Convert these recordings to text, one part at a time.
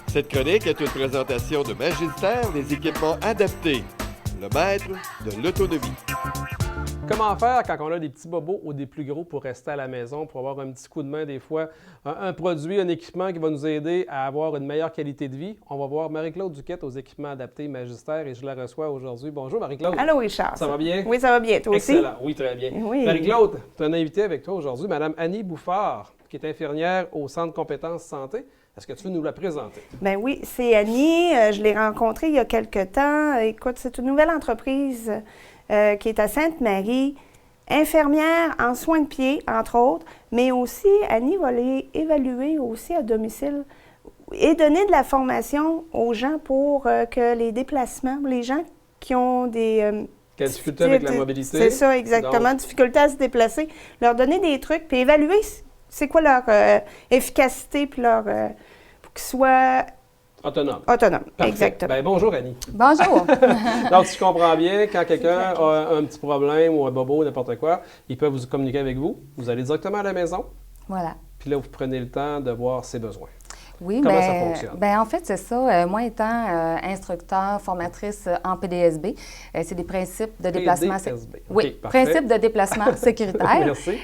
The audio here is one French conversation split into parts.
Cette chronique est une présentation de Magistère des équipements adaptés, le maître de l'autonomie. Comment faire quand on a des petits bobos ou des plus gros pour rester à la maison, pour avoir un petit coup de main des fois, un produit, un équipement qui va nous aider à avoir une meilleure qualité de vie? On va voir Marie-Claude Duquette aux équipements adaptés Magistère et je la reçois aujourd'hui. Bonjour Marie-Claude. Allô Richard. Ça va bien? Oui, ça va bien. Toi aussi? Excellent. Oui, très bien. Oui. Marie-Claude, tu as un invité avec toi aujourd'hui, Mme Annie Bouffard, qui est infirmière au Centre compétences santé. Est-ce que tu veux nous la présenter? Bien oui, c'est Annie. Je l'ai rencontrée il y a quelque temps. Écoute, c'est une nouvelle entreprise qui est à Sainte-Marie. Infirmière en soins de pied, entre autres, mais aussi, Annie va les évaluer aussi à domicile et donner de la formation aux gens pour que les déplacements, les gens qui ont des... Quelle difficulté avec la mobilité? C'est ça, exactement. Donc, difficulté à se déplacer. Leur donner des trucs, puis évaluer c'est quoi leur efficacité, puis leur... pour qu'ils soient... Autonome. Autonome, Parfait. exactement. Bien, bonjour Annie. Bonjour. Donc, si je comprends bien, quand quelqu'un a un petit problème ou un bobo, n'importe quoi, ils peuvent vous communiquer avec vous. Vous allez directement à la maison. Voilà. Puis là, vous prenez le temps de voir ses besoins. Oui, Comment bien, ça fonctionne? Bien, en fait, c'est ça. Moi, étant instructeur, formatrice en PDSB, c'est des principes de déplacement... PDSB. Oui, OK, parfait. principes de déplacement sécuritaire. Merci.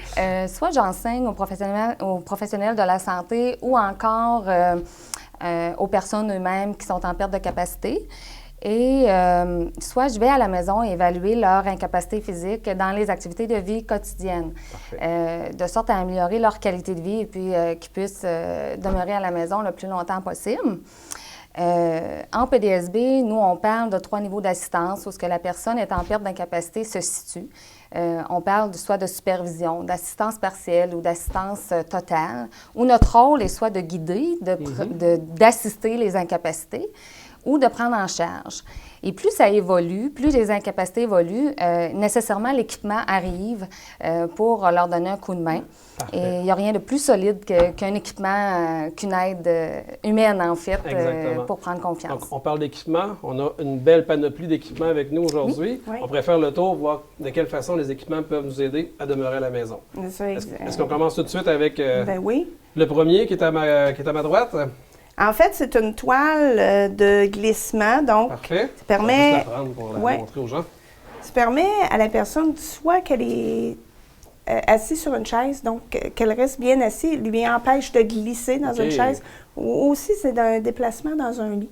Soit j'enseigne aux professionnels de la santé ou encore aux personnes eux-mêmes qui sont en perte de capacité. Et soit je vais à la maison évaluer leur incapacité physique dans les activités de vie quotidiennes, de sorte à améliorer leur qualité de vie et puis qu'ils puissent demeurer à la maison le plus longtemps possible. En PDSB, nous, on parle de 3 niveaux d'assistance où ce que la personne est en perte d'incapacité se situe. On parle soit de supervision, d'assistance partielle ou d'assistance totale, où notre rôle est soit de guider, d'assister les incapacités, ou de prendre en charge. Et plus ça évolue, plus les incapacités évoluent, nécessairement l'équipement arrive pour leur donner un coup de main. Parfait. Et il n'y a rien de plus solide qu'un équipement, qu'une aide humaine, en fait, pour prendre confiance. Donc, on parle d'équipement. On a une belle panoplie d'équipements avec nous aujourd'hui. Oui. On pourrait faire le tour, voir de quelle façon les équipements peuvent nous aider à demeurer à la maison. Est-ce qu'on commence tout de suite avec Ben oui. le premier qui est à ma droite? En fait, c'est une toile de glissement, donc Parfait. ça permet, On va juste la prendre pour la montrer aux gens. ça permet à la personne, soit qu'elle est assise sur une chaise, donc qu'elle reste bien assise, lui empêche de glisser dans une chaise, ou aussi c'est un déplacement dans un lit.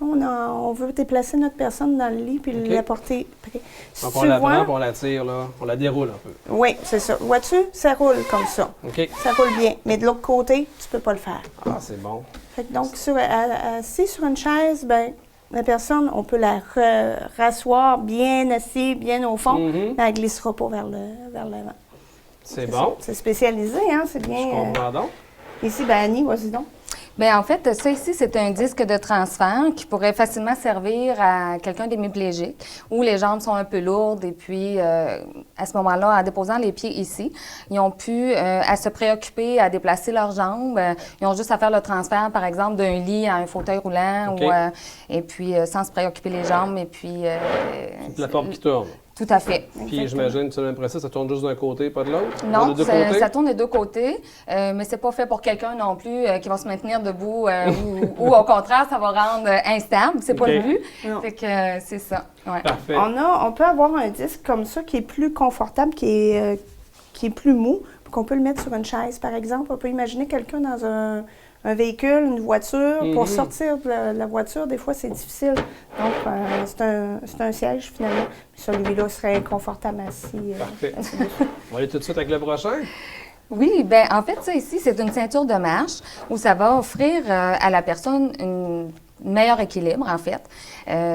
On veut déplacer notre personne dans le lit puis l'apporter près. Donc, on la prend, puis on la tire, là, on la déroule un peu. Oui, c'est ça. Vois-tu, ça roule comme ça. OK. Ça roule bien. Mais de l'autre côté, tu peux pas le faire. Ah, c'est bon. Fait que donc, assis sur une chaise, ben la personne, on peut la rasseoir bien assise, bien au fond, mais elle ne glissera pas vers l'avant. C'est bon. C'est spécialisé, hein? C'est bien. Je comprends donc. Ici, ben Annie, vas-y donc. Bien, en fait, ça ici, c'est un disque de transfert qui pourrait facilement servir à quelqu'un d'hémiplégique où les jambes sont un peu lourdes et puis, à ce moment-là, en déposant les pieds ici, ils ont pu à se préoccuper à déplacer leurs jambes. Ils ont juste à faire le transfert, par exemple, d'un lit à un fauteuil roulant et puis sans se préoccuper les jambes et puis... C'est une plateforme qui tourne. Tout à fait. Puis j'imagine que c'est même principe, ça tourne juste d'un côté, pas de l'autre? Non, ça tourne des deux côtés, mais c'est pas fait pour quelqu'un non plus qui va se maintenir debout ou au contraire, ça va rendre instable. C'est pas le but. Fait que c'est ça. Ouais. Parfait. On peut avoir un disque comme ça qui est plus confortable, qui est plus mou, qu'on peut le mettre sur une chaise, par exemple. On peut imaginer quelqu'un dans un véhicule, une voiture. Pour sortir de la voiture, des fois, c'est difficile. Donc, c'est un siège, finalement. Celui-là serait inconfortable assis. Parfait. On va aller tout de suite avec le prochain. Oui, bien, en fait, ça ici, c'est une ceinture de marche où ça va offrir à la personne un meilleur équilibre, en fait.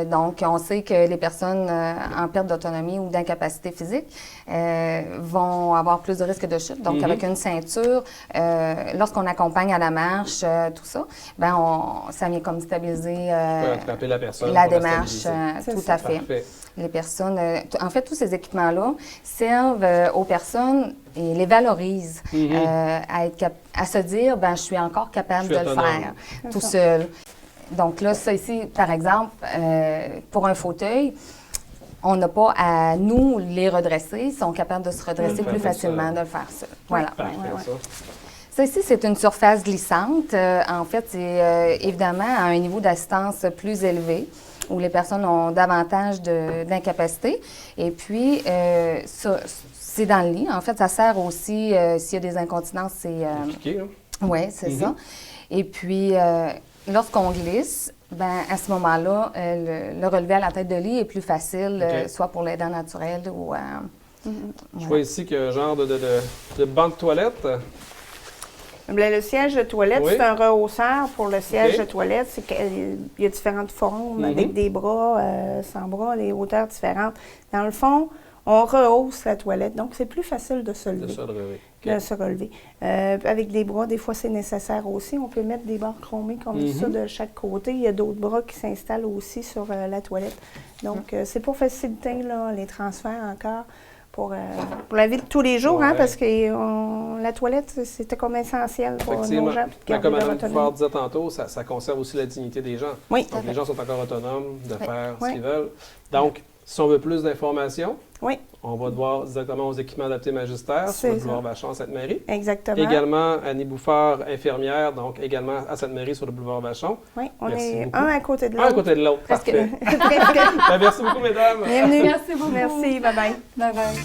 Donc, on sait que les personnes en perte d'autonomie ou d'incapacité physique vont avoir plus de risques de chute. Donc, avec une ceinture, lorsqu'on accompagne à la marche, tout ça, bien, ça vient comme stabiliser la personne la démarche. Tout à fait. Parfait. Les personnes, en fait, tous ces équipements-là servent aux personnes et les valorisent à se dire, ben, je suis encore capable de le faire tout seul. Donc là, ça ici, par exemple, pour un fauteuil, on n'a pas à nous les redresser. Ils sont capables de se redresser plus facilement, de le faire seul. Voilà. Parfait, ça. Ça ici, c'est une surface glissante. En fait, c'est évidemment à un niveau d'assistance plus élevé, où les personnes ont davantage d'incapacité. Et puis, ça, c'est dans le lit. En fait, ça sert aussi, s'il y a des incontinences, c'est... Compliqué, hein? Oui, c'est ça. Et puis, lorsqu'on glisse, ben à ce moment-là, le relevé à la tête de lit est plus facile, OK. soit pour l'aidant naturel ou... Je vois ici qu'il y a un genre de banc de toilette. Bien, le siège de toilette, Oui. c'est un rehausseur pour le siège OK. de toilette. C'est qu'il y a différentes formes avec des bras, sans bras, des hauteurs différentes. Dans le fond, on rehausse la toilette, donc c'est plus facile de se lever. De ça, de relever. De se relever. Avec des bras, des fois, c'est nécessaire aussi. On peut mettre des barres chromées comme ça de chaque côté. Il y a d'autres bras qui s'installent aussi sur la toilette. Donc, c'est pour faciliter là, les transferts encore pour la vie de tous les jours, Ouais. hein, parce que la toilette, c'était comme essentiel pour Effectivement. nos gens. Mais comme Mme Bouffard disait tantôt, ça conserve aussi la dignité des gens. Oui. Donc, les gens sont encore autonomes de faire ce Oui. qu'ils veulent. Donc, si on veut plus d'informations, Oui, on va devoir directement aux équipements adaptés magistères sur C'est le ça. boulevard Vachon à Sainte-Marie. exactement. Également, Annie Bouffard, infirmière, donc également à Sainte-Marie sur le boulevard Vachon. Oui, on Merci est beaucoup. un à côté de Un à l'autre. côté de l'autre. Parce que- Parfait. Ben, merci beaucoup, mesdames. Bienvenue. Merci beaucoup. Merci, bye-bye. Bye-bye.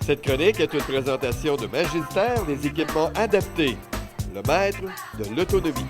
Cette chronique est une présentation de Magistère des équipements adaptés, le maître de l'autonomie.